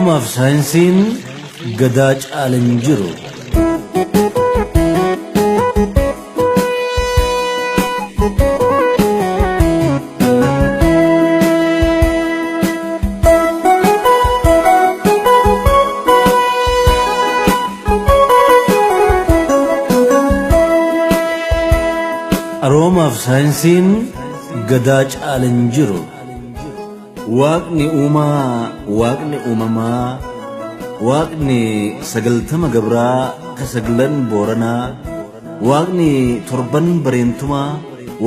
Aroomaaf saayinsiin gadaa caalan jiru. Aroomaaf saayinsiin gadaa caalan jiru. Waaqni uumaa, waaqni uumamaa, waaqni sagaltama gabraa ka saglan booranaa, waaqni torban bareentumaa,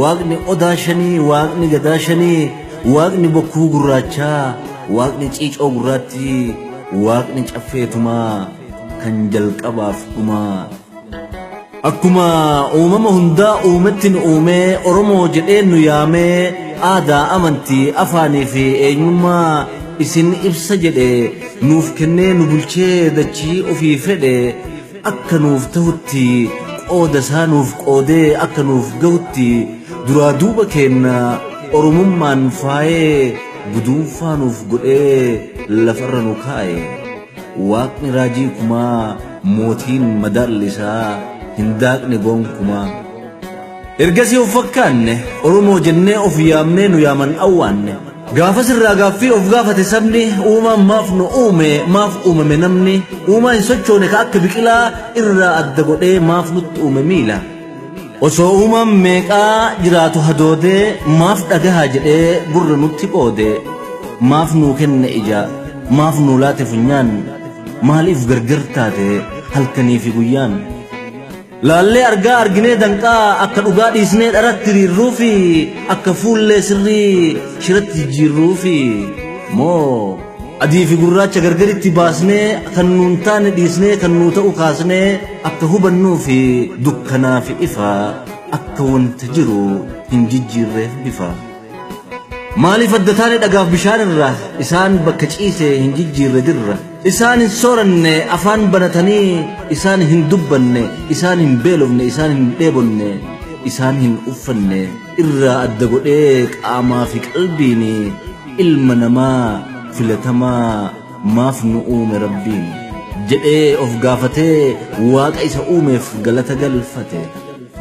waaqni odaa shanii, waaqni gadaa shanii, waaqni bokkuu gurraachaa, waaqni ciicoo gurraattii, waaqni caffeetumaa kan jalqabaaf dhumaa. Akkuma uumama hundaa uumettiin uumee Oromoo jedhee nu yaamee aadaa amantii afaanii fi eenyummaa isin ibsa jedhee nuuf kennee nu bulchee dachii ofii fedhe akka nuuf ta'utti qooda isaa nuuf qoodee akka nuuf ga'utti duraa duuba keenna Oromummaan faayee guduunfaa nuuf godhee lafarra nu kaa'e. Waaqni raajii kumaa mootiin madaallisaa hindaaqni gonkumaa. Ergasii of fakkaanne Oromoo jennee of yaamnee nu yaaman awwaanne. Gaafa sirraa gaaffii of gaafate sabni uumaan maaf nu uume maaf uumame namni uumaa hin sochoone ka akka biqilaa irraa adda godhee maaf nutti uume miila. Osoo uumaan meeqaa jiraatu hadoodee maaf dhagahaa jedhee gurra nutti qoode. Maaf nuu kenne ija maaf nuu laate funyaan maaliif gargar taate halkanii fi guyyaan. Laallee argaa arginee danqaa akka dhugaa dhiisnee dharatti hiriirruufi akka fuullee sirrii shiratti jijjiirruufi moo adii fi gurraacha gargaritti baasnee kan nuun taane dhiisnee kan nuu ta'u kaasnee akka hubannuufi dukkanaa fi ifa akka wanta jiru hin jijjiirreef bifa. Maaliif adda taane dhagaaf bishaan irraa isaan bakka ciise hin jijjiirre dirra. Isaan hin sooranne afaan banatanii isaan hin dubbanne isaan hin beelofne isaan hin dheebonne isaan hin uffanne irraa adda godhee qaamaa fi qalbiin ilma namaa filatamaa maaf nu uume rabbiin jedhee of gaafatee waaqa isa uumeef galata galfate.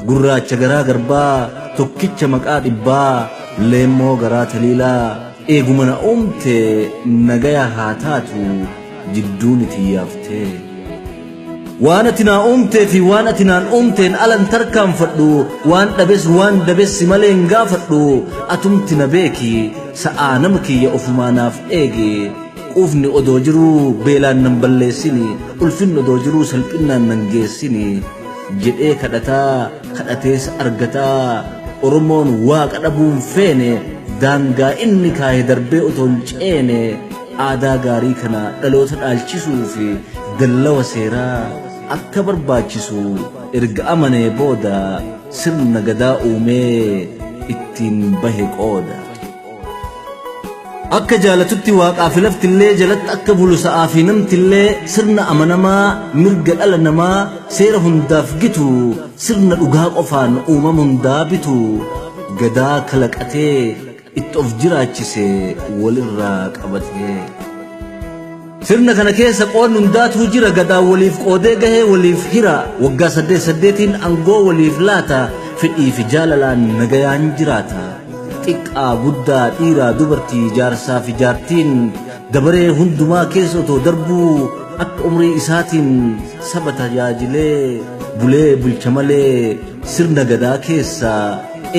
Gurraacha garaa garbaa tokkicha maqaa dhibbaa leemmoo garaa taliilaa eeguma na uumte nagaya haa taatu jidduun itti yaaftee. Waan ati naa uumtee fi waan ati naan uumteen alan tarkaanfadhu waan dhabes waan dabessi malee hin gaafadhu atumti na beeki sa'aa nama kiyya ofumaa naaf eege. Quufni odoo jiruu beelaan nan balleessini ulfinni odoo jiruu salphinnaan nan geessini jedhee kadhataa kadhatees argataa. Oromoon waaqa dhabuun feene daangaa inni kaayee darbee otoo hin ceene aadaa gaarii kana dhaloota dhaalchisuu fi dallawa seeraa akka barbaachisu erga amanee booda sirna gadaa uumee ittiin bahe qooda. Akka jaalatutti waaqaa fi laftillee jalatti akka bulu sa'aa fi namtillee sirna amanamaa mirga dhala namaa seera hundaaf gitu sirna dhugaa qofaan uumama hundaa bitu gadaa kalaqatee itti of jiraachise walirraa qabatee. Sirna kana keessa qoodni hundaatu jira gadaa waliif qoodee gahee waliif hira waggaa 8 angoo waliif laata fedhii fi jaalalaan nagayaan jiraata. Xiqqaa guddaa dhiiraa dubartii jaarsaa fi jaartiin dabaree hundumaa keessa otoo darbuu akka umrii isaatiin saba tajaajilee bulee bulcha malee sirna gadaa keessa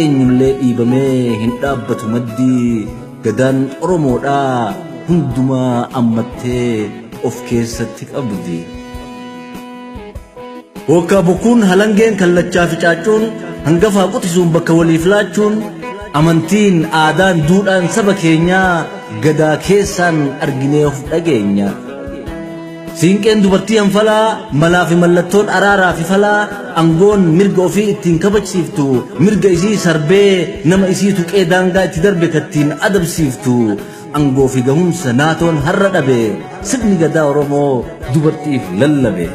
eenyullee dhiibamee hin dhaabbatu maddii gadaan Oromoodhaa hundumaa ammattee of keessatti qabdi. Wokkaa bokkuun halangeen kallachaa fi caaccuun hangafaa qotisuun bakka waliif laachuun amantiin aadaan duudhaan saba keenyaa gadaa keessaan arginee of dhageenya. Siinqeen dubartii hanfalaa malaa fi mallattoon araaraa fi falaa angoon mirga ofii ittiin kabajsiiftu mirga isii sarbee nama isii tuqee daangaa itti darbe kattiin adabsiiftu angoo fi gahumsa naatoon har'a dhabe sirni gadaa Oromoo dubartiif lallabe.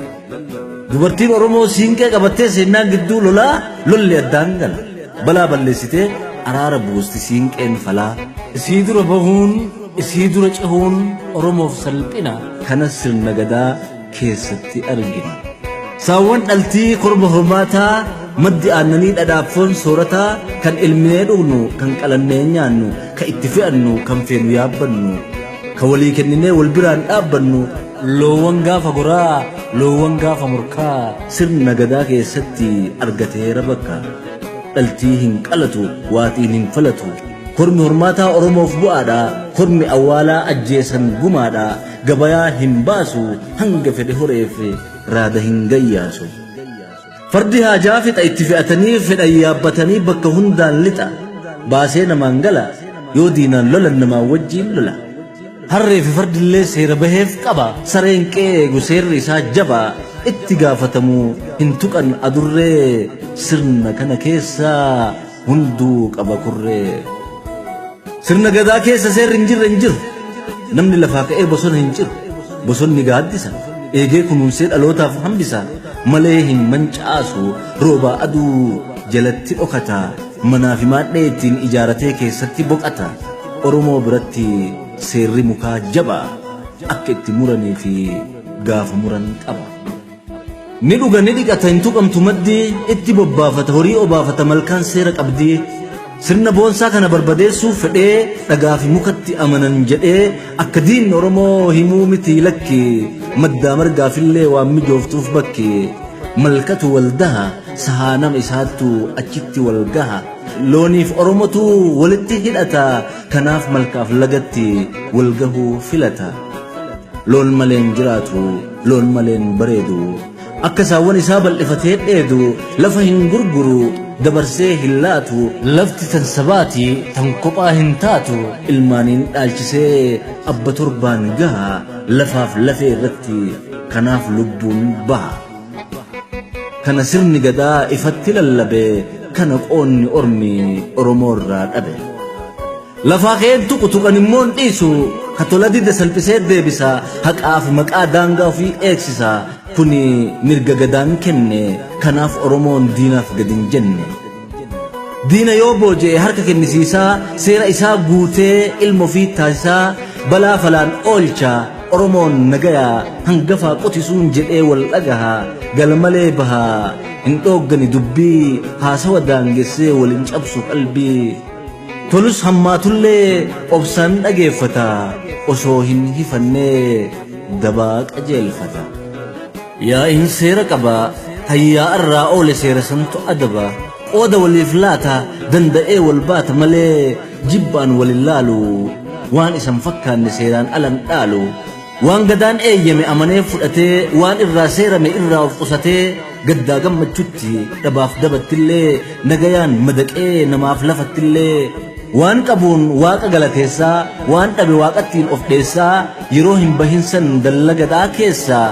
Dubartiin Oromoo siinqee qabattee seenaan gidduu lolaa lolli addaan gala balaa balleessitee araara buusti siinqeen falaa. Isii dura bahuun إسيدو رجعون أرموف سلبنا كنسر نجدا كيستي أرجنا ساون ألتي قرب هرماتا مد أنني أدافون صورتا كان الميرونو كان كلامنيانو كاتفاقنو كان فين يابنو كولي كنني والبران أبنو لو وانغا فغرا لو وانغا فمركا سر نجدا كيستي أرجتي ربكا ألتيهن قلتو واتيهن فلتو كرمي هرماتا أرموف بؤادا كرمي أوالا أجيسن قمادا قبايا هنباسو هنگ فده هريفي رادا هنگياسو فردها جافت اتفاقتني في الأيابتني بكا هندان لتا باسينا مانغلا يودينا لولا نما وجين لولا هرّي في فرد اللي سير بهيف قبا سرين كيغو سير رسا جبا اتقافتمو هنتوكن أدرّي سرنا كان كيسا هندوك أبا كرّي سرنا قدا كيسا سير رنجر نمني لفاك ايه بصون هنجر بصون نقاد ديسا ايجي كنون سير ألوتا فهم ديسا مليهن منچاسو روبا أدو جلتي أختا منافمات نيتين إجارتي كيستي بقتا أرمو برتي سيري مكا جبا أكت مرني في غاف مرن قبا ندوغا نديك أتنتوك أم تمدي اتبابافة هوري أبافة ملكان سيرك أبدي سرنا بونسا كان بربديسو فدي رغافي مكتي امنن جدي اكدين ورمو همومتي لكي مدى مرغافي اللي وامي جوفتوف بكي ملكتو والدها سهانم اساتو اچتي والغها لونيف ارمتو ولتي هدتا كناف ملكاف لغتي والغهو فلتا لون ملين جراتو لون ملين بريدو أكساون إساب الإفتيت إيدو لفهن غرغرو دبرسيه هلاتو لفتي تنسباتي تنقبا هنتاتو المانين آلجسي أبا تربان قها لفاف لفي رتي كناف لبون بها كان سرني قدا إفتي للبي كان قوني أرمي أرمور راد أبي لفاقين تقو نمون إيسو كتولدي دسل بسير ديبسا حق آف مقا دانغا في إكسسا كوني مرغا غدان كنّي كناف أرمون ديناف غدين جنّي دينا يوبوجي حركة كنسيسا سيرا إسا غوتي المفيد تاسا بلا فلان أولشا أرمون نغايا هنغفا قطسون جئي والأغها غلمالي بها انتوغني دبي هاسوا دانغسي والانشابسو قلبي تولس هماتولي أبسان أغيفتا أسوهن هفنّي دباك أجيل فتا يا إن سيرا قبا هيا الرأو لسيرا سنتو أدبا أودا والإفلاتا دندئي والبات ملي جبان وللالو وان اسم فكان نسيران ألم دالو وان قدان يمي أماني فرأتي وان إرا سيرا مي إرا وفقساتي قدا قم تشتي دباف دبت اللي نغيان مدك نماف لفت اللي وان قبون واقع غلطيسا وان أبي واقعتين أفديسا يروهم بهنسن دلقدا كيسا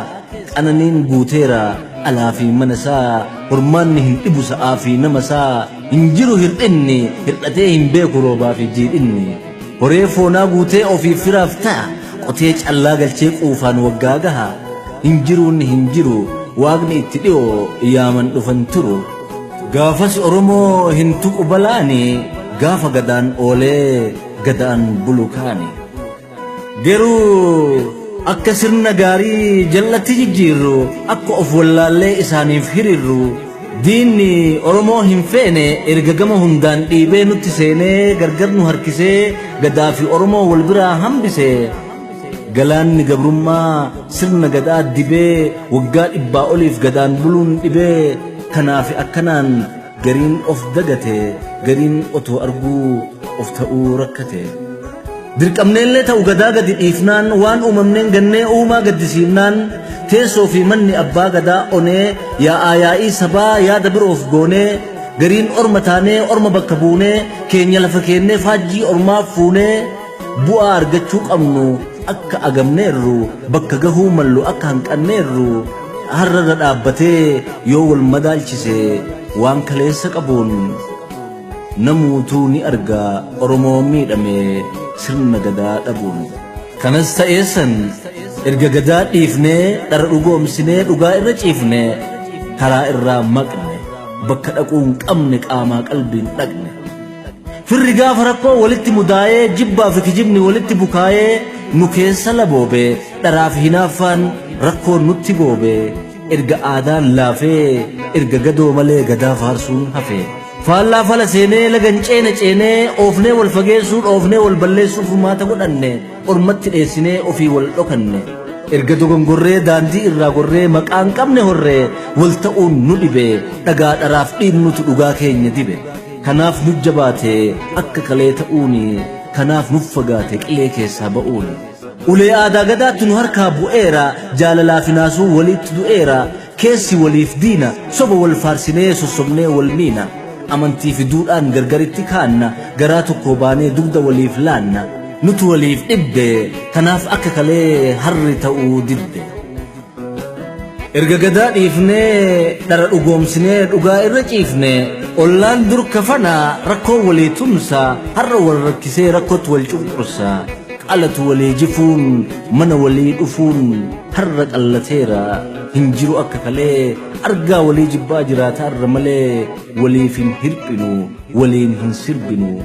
أنانين بوتيرا ألافي منسا هرمانهن إبوسا آفي نمسا إنجرو هرقني هرقتيهم بيكو روبا في جيد إني وريفونا بوتي أو في فرافتا قتيج الله قلتيك أوفان وقاقها إنجرون هنجرو واقني اتديو إيامن أفنترو غافس أرمو هنتوك بلاني غافا قدان أولي قدان بلوكاني جرو akka sirna gaarii jallatti jijjiirru akka of wallaallee isaaniif hiriirru diinni Oromoo hin feene erga gama hundaan dhiibee nutti seenee gargar nu harkisee gadaa fi Oromoo wal biraa hambisee galaanni gabrummaa sirna gadaa dibee waggaa dhibbaa oliif gadaan buluun dhibee kanaaf akkanaan gariin of dagate gariin otoo arguu of ta'uu rakkate dirqamneellee ta'u gadaa gadi dhiifnaan waan uumamneen gannee uumaa gaddisiifnaan teessoo fi manni abbaa gadaa onee yaa'ii sabaa yaada biroof goonee gariin orma taanee orma bakka buunee keenya lafa keennee faajjii ormaaf fuunee bu'aa argachuu qabnu akka agamneerru bakka gahuu mallu akka hanqanneerru har'arra dhaabbatee yoo wal madaalchise waan kaleessa qabuun namuutuu ni arga Oromoo miidhame sirna gadaa dhabuun kanas ta'eessan erga gadaa dhiifnee dhara dhugoomsinee dhugaa irra ciifnee karaa irraa maqne bakka dhaquun qabne qaamaa qalbiin dhaqne في الرقاف ركو ولت مداية جبا في كجبني ولت بكاية نكيس لبوبي تراف هنافان ركو نتبوبي إرقا آدان لافي إرقا قدو ملي قدا فارسون هفي فالله فلا سيني لغن چيني اوفني والفقيسون اوفني والبليسون فما تقول أني ورمت الإسيني وفي والأكني إرقا دوغن قرري داندي إرقا قرري مكان كمني هرري والتقون ندبي تقاد أراف إن نتلقا كين يدبي كناف نجباتي أكا كليتا أوني كناف نفقاتك إليكي سابقوني ولي آدا قدات نهاركا بؤيرا جاللا في ناسو وليت دؤيرا كيسي وليف دينا صبا والفارسيني سوسمني والمينا أمانتي في دوران غرغرتي كاننا غراتو كوباني دودا وليف لانا نتو وليف إبدي كناف أكا كلي هر تأو دبدي إرقا قدات إفني در الأقوم سني الأقا إرقا أولان در كفنا ركو ولي تمسا هر والركسي ركوت والجبرسا قالت ولي جفون من ولي دفون هرق اللتيرا هنجرو أككالي أرقا ولي جباجرا تار ملي ولي فين هربنو ولي هنسربنو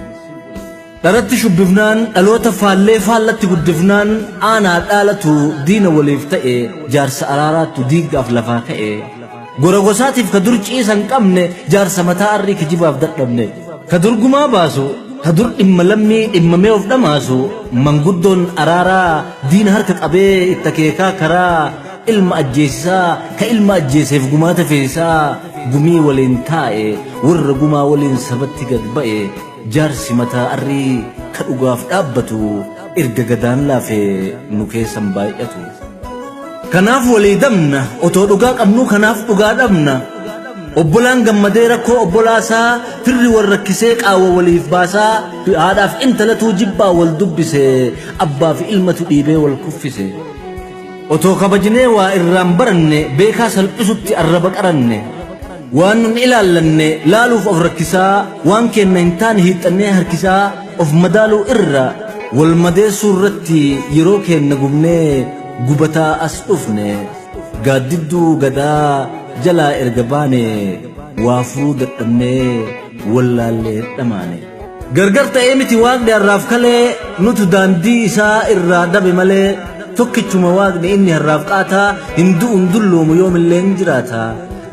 درت شبفنان ألوتا فالي فالتي قدفنان آنا قالتو دين ولي فتئي جارس أراراتو ديق أفلفا كئي غرغوساتي فكدرج إيسان كمني جارس متاري كجيب أفدقبني كدرغو ما باسو كدر إما لمي إما ميوف دماسو من قدون أرارا دين هركك أبي اتكيكا كرا إلما أجيسا كإلما أجيسيف قمات فيسا قمي ولين تائي ورقما ولين سبتي قد بأي جارسي متا أري كأقاف أبتو إرقا قدان لا في نكيسا بايئتو كناف ولي دمنا أتوقاق أبنو كناف أقا دمنا أبولان قمدي ركو أبولاسا فري والركسيك آوا وليف باسا في عاداف انت لتو جبا والدبسي أبا في إلمة إيبي والكفسي أتو قبجني وإرام برني بيكا سلقسوتي الربك أرني وان إلالني لالوف أف ركسا وان كن ننتان هيتني هركسا أف مدالو إرّا والمدي سورتي يروكي نقومني قبتا أسقفني قاددو قدا جلا إرقباني وافرو دقمني ولا اللي تماني غرغرت ايمتي واقدي الراف كالي نتو داندي إسا إرّا دبي مالي توكيتو مواقدي إني الرافقاتا هندو اندلو ميوم اللي انجراتا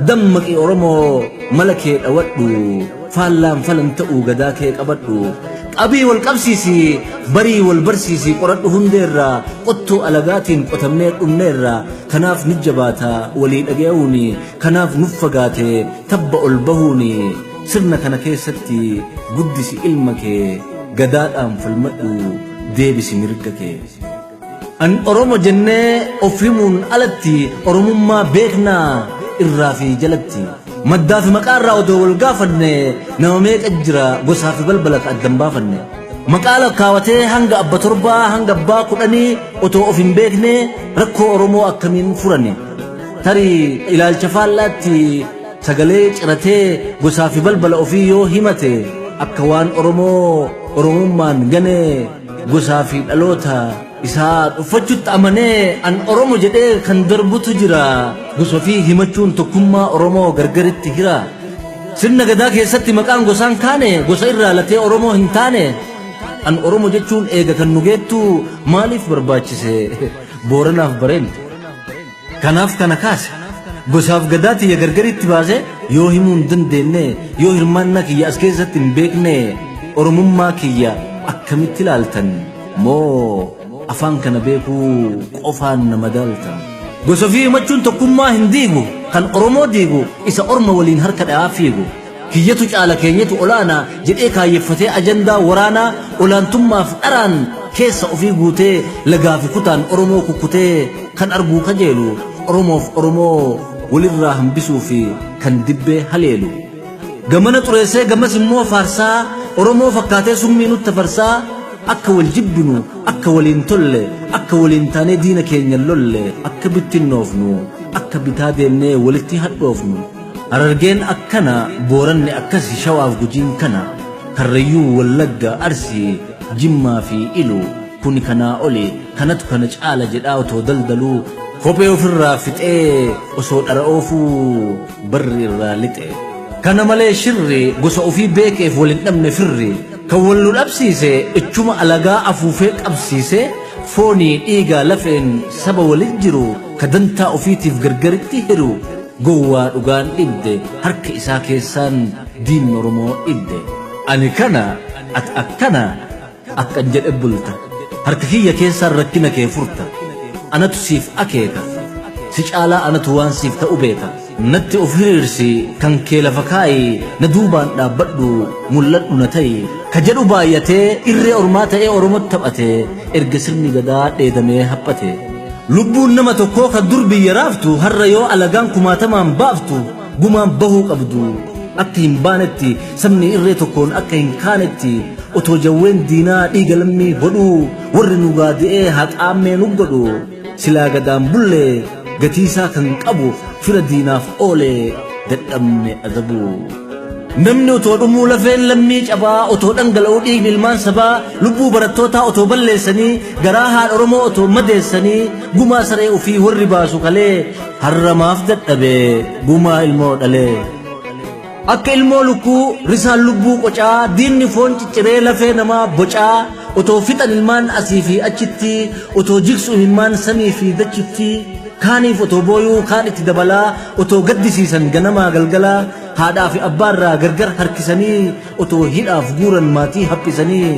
دمك أورمو ملكي أودو فالام فلن تأو قداكي قبدو أبي والقبسيسي بري والبرسيسي قردو هنديرا قطو ألغاتين قطمنير أمنيرا كناف نجباتا وليد أجيوني كناف نفقاتي تبأ البهوني سرنا كنكيستي قدسي إلمكي قداد أم فالمدو ديبسي مرقكي أن أورمو جنة أفهمون ألتي أورمو ما بيكنا الرافي جلتي مدّا في مقال راودو والقافن نوميك أجرى قصها في بلبلك الدنبافن مقال كاوتي هنگا أبا تربا هنگا أبا قراني أتو أفين بيكني ركو أرمو أكمين فراني تري إلى الشفالاتي سقليج رتي قصها في بلبل أفيو همتي أكوان أرمو من غني قصها في الألوتا إساد وفجت أماني أن أرمو جدي كان دربوتو جرا غسو فيه همچون تكما أرمو غرغرت تهرا سنة قدا كيستي مكان غسان كاني غسا إرّا لتي أرمو هنتاني أن أرمو جدشون إيغا كان نغيتو ماليف برباچسي بورناف برين كناف كنكاس غساف قداتي يغرغرت تبازي يو همون دن ديني يو هرمانا كي أسكيزت مبيكني أرمو ما كي أكمت لالتن مو أفان كان بيكو قفان نمدالتا غسوفي مچون تكما هنديغو كان أرمو ديغو إسا أرمو ولين هركت آفيغو كييتو جعلا كينيتو أولانا جدئيكا يفتي أجندا ورانا أولان تما فأران كيسا أفيغو تي لغافي كتان أرمو كوكوتي كان أرغو كجيلو أرمو ولين راهم بسوفي كان دبي هليلو غمانا تريسي غمس مو فارسا أرمو فكاتي سمينو التفرسا أكا والجبنو أكا والانتولي أكا والانتاني دينا كينيا اللولي أكا بتنوفنو أكا بتاديمني والتي هدوفنو أررجين أكنا بورني أكاسي شواف جوجين كنا كالريو واللقا أرسي جمّا في إلو كوني كنا أولي كانت كانت آلا جداوتو دلدلو كوبيو في الرافت وصوت أرأوفو بري الرالت kana malee shirri gosa ofii beekeef walin dhabne firri kan wal nu dhabsiise ichuma alagaa afuufee qabsiise foonii dhiigaa lafeen saba walin jiru ka dantaa ofiitiif gargaritti hiru gowwaa dhugaan dhibde harka isaa keessaan diin Oromoo dhibde ani kana at akkana akkan jedhe bulta harka kiyya keessaan rakkina kee furta anatu siif akeeka si caalaa anatu waan siif ta'u beeka natti of hiriirsi kan kee lafa kaayi na duubaan dhaabbadhu mul'adhu na ta'i ka jedhu baay'atee irree ormaa ta'ee Oromotti taphatee erga sirni gadaa dheedamee haphate lubbuun nama tokkoo kan dur biyya raaftu har'a yoo alagaan kumaatamaan baaftu gumaan bahuu qabdu akka hin baanetti sabni irree tokkoon akka hin kaanetti otoo jawween diinaa dhiiga lammii godhuu warri nu gaadi'ee haqaammee nu godhu silaa gadaan bullee gatiisaa kan qabu fira diinaaf oolee dadhabne adabu namni otoo dhumuu lafeen lammii cabaa otoo dhangala'uu dhiigni ilmaan sabaa lubbuu barattootaa otoo balleessanii garaa haadha Oromoo otoo madeessanii gumaa saree ofii warri baasu kalee harramaaf dadhabee gumaa ilmoo dhalee akka ilmoo lukkuu risaan lubbuu qocaa diinni foon cicciree lafee namaa bocaa otoo fixan ilmaan asii fi achitti otoo jigsu ilmaan samii fi dachitti kaaniif otoo booyuu kaan itti dabalaa otoo gaddisiisan ganamaa galgalaa haadhaa fi abbaarraa gargar harkisanii otoo hidhaaf guuran maatii haphisanii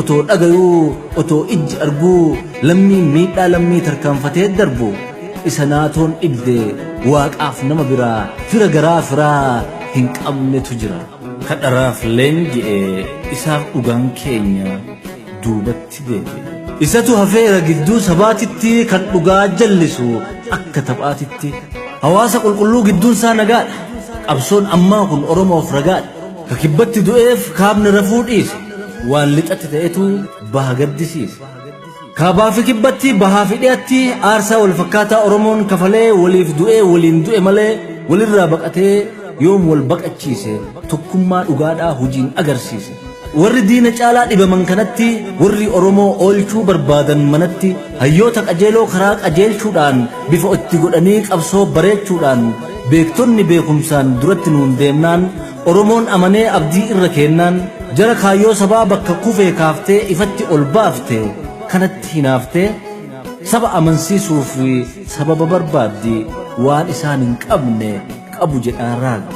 otoo dhagayuu otoo ijji arguu lammii miidhaa lammii tarkaanfatee darbu isa naatoon dhibde waaqaaf nama biraa fira garaa firaa hin qabnetu jira kadharaaf leenji'ee isaaf dhugaan keenya duubatti deebi'e isatu hafeera gidduu sabaatitti kan dhugaa jallisu akka taphaatitti hawaasa qulqulluu gidduun isaa nagaadha qabsoon ammaa kun Oromoof ragaadha ka kibbatti du'eef kaabni rafuu dhiise waan lixatti ta'etu baha gaddisiise kaabaa fi kibbatti bahaa fi dhiyaatti aarsaa wal fakkaataa Oromoon kafalee waliif du'ee waliin du'e malee walirraa baqatee yoom wal baqachiise tokkummaa dhugaadhaa hojiin agarsiise warri diina caalaa dhibaman kanatti warri Oromoo oolchuu barbaadan manatti hayyoota qajeeloo karaa qajeelchuudhaan bifa itti godhanii qabsoo bareechuudhaan beektonni beekumsaan duratti nuun deemnaan Oromoon amanee abdii irra keennaan jara kaayyoo sabaa bakka kufee kaaftee ifatti ol baafte kanatti hinaaftee saba amansiisuuf sababa barbaaddi waan isaan hin qabne qabu jedhaan raagdi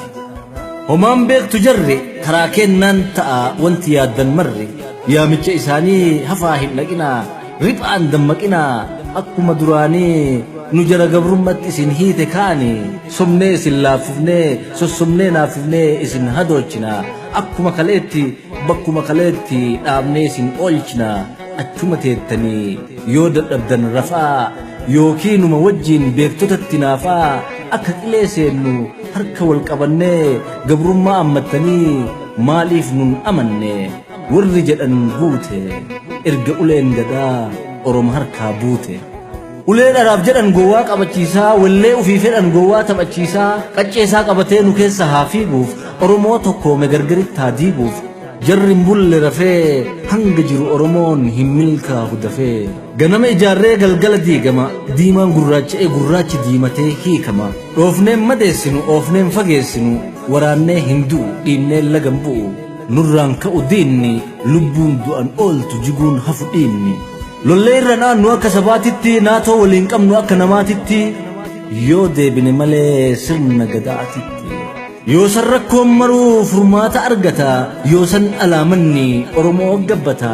homaan beektu jarri karaa kennaan ta'a wanti yaaddan marri yaamicha isaanii hafaa hin dhaqinaa riphaan dammaqinaa akkuma duraanii nu jara gabrummatti isin hiite kaani somnee isin laaffifnee sossomnee naafifnee isin hadoochinaa akkuma kaleetti bakkuma kaleetti dhaabnee isin oolchinaa achuma teettanii yoo dadhabdan rafaa yookiinuma wajjiin beektotatti naafaa akka qilee seennu harka wal qabannee gabrummaa ammattanii maaliif nun amanne warri jedhan guute erga uleen gadaa Oromoo harkaa buute ulee dharaaf jedhan gowwaa qabachiisaa wallee ufii fedhan gowwaa taphachiisaa qacceesaa qabatee nu keessa haa fiiguuf Oromoo tokkoome gargaritti haa diiguuf jarrin bulle rafee hanga jiru Oromoon hin milkaa'u dafee ganama ijaarree galgala diigama diimaan gurraacha'ee gurraachi diimatee hiikama dhoofneen madeessinu oofneen fageessinu waraannee hin du'u dhiibnee lagan bu'u nurraan ka'u diinni lubbuun du'an ooltu jiguun hafu dhiinni lollee irra naannu akka sabaatitti naatoo waliin qabnu akka namaatitti yoo deebine malee sirna gadaatitti yoo san rakkoon maruu furmaata argata yoo san alaamanni Oromoo gabbata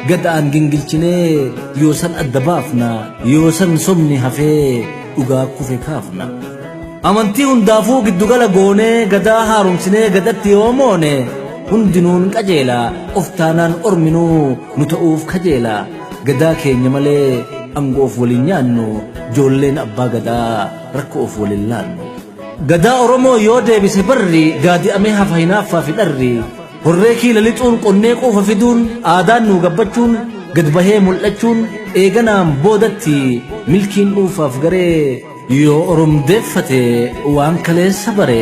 gadaan gingilchinee yoo san adda baafna yoo san somni hafee dhugaa kufe kaafna amantii hundaafuu giddugala goonee gadaa haaromsinee gadatti yoo moone hundinuun qajeela of taanaan orminuu nu ta'uuf kajeela gadaa keenya malee angoof waliin nyaannu joolleen abbaa gadaa rakkoof waliin laannu gadaa Oromoo yoo deebise barri gaadi'amee hafa hinaaffaa fi dharri horree kiila lixuun qonnee quufa fiduun aadaan nu gabbachuun gad bahee mul'achuun eeganaan boodatti milkiin dhuunfaaf garee yoo oromdeeffate waan kaleessa bare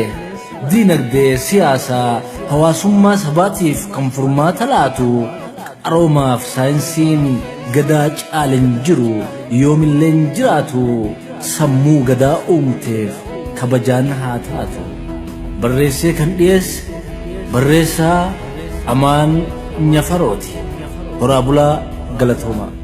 diinagdee siyaasaa hawaasummaa sabaatiif kan furmaata laatu qaroomaaf saayinsiin gadaa caalan jiru yoomilleen jiraatu sammuu gadaa uumteef kabajaan haa taatu barreessee kan dhiyeesse barreessaa Amaan Nyafarooti. Horaa bulaa galatoomaa.